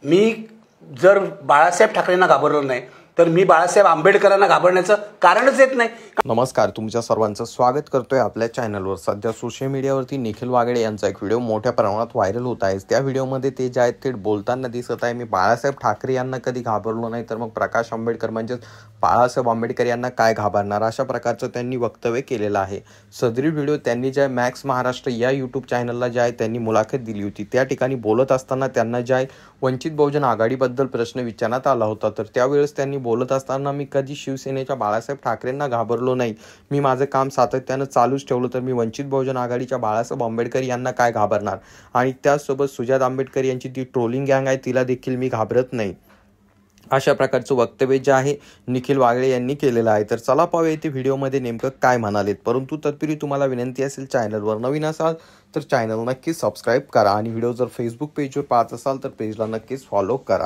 मी जर बाळासाहेब ठाकरेंना घाबरलो नाही तर मी बाळासाहेब आंबेडकरांना घाबरण्याचं कारणच येत नाही। नमस्कार, तुमच्या सर्वांचं स्वागत करतोय आपल्या चॅनलवर। सध्या सोशल मीडियावरती निखिल वागळे यांचा एक व्हिडिओ मोठ्या प्रमाणात व्हायरल होत आहे। त्या व्हिडिओमध्ये ते जे आहेत थेट बोलताना दिसत आहे, मी बाळासाहेब ठाकरे यांना कधी घाबरलो नाही तर मग प्रकाश आंबेडकर म्हणजे बाळासाहेब आंबेडकर यांना काय घाबरणार, अशा प्रकारचं त्यांनी वक्तव्य केलेलं आहे। सदरी व्हिडिओ त्यांनी ज्या मॅक्स महाराष्ट्र या यूट्यूब चॅनलला जे आहे त्यांनी मुलाखत दिली होती, त्या ठिकाणी बोलत असताना त्यांना जे आहे वंचित बहुजन आघाडीबद्दल प्रश्न विचारण्यात आला होता। तर त्यावेळेस त्यांनी बोलत असताना मी कधी शिवसेनेच्या बाळासाहेब ठाकरेंना घाबरलो नाही, मी माझं काम सातत्यानं चालूच ठेवलं तर मी वंचित बहुजन आघाडीच्या बाळासाहेब आंबेडकर यांना काय घाबरणार, आणि त्याचसोबत सुजात आंबेडकर यांची ती ट्रोलिंग गँग आहे तिला देखील मी घाबरत नाही, अशा प्रकारचं वक्तव्य जे आहे निखिल वागळे यांनी केलेलं आहे। तर चला पाहूया इथे व्हिडिओमध्ये नेमकं काय म्हणालेत। परंतु तत्पूर्वी तुम्हाला विनंती असेल, चॅनलवर नवीन असाल तर चॅनल नक्कीच सबस्क्राईब करा, आणि व्हिडिओ जर फेसबुक पेजवर पाहत असाल तर पेजला नक्कीच फॉलो करा।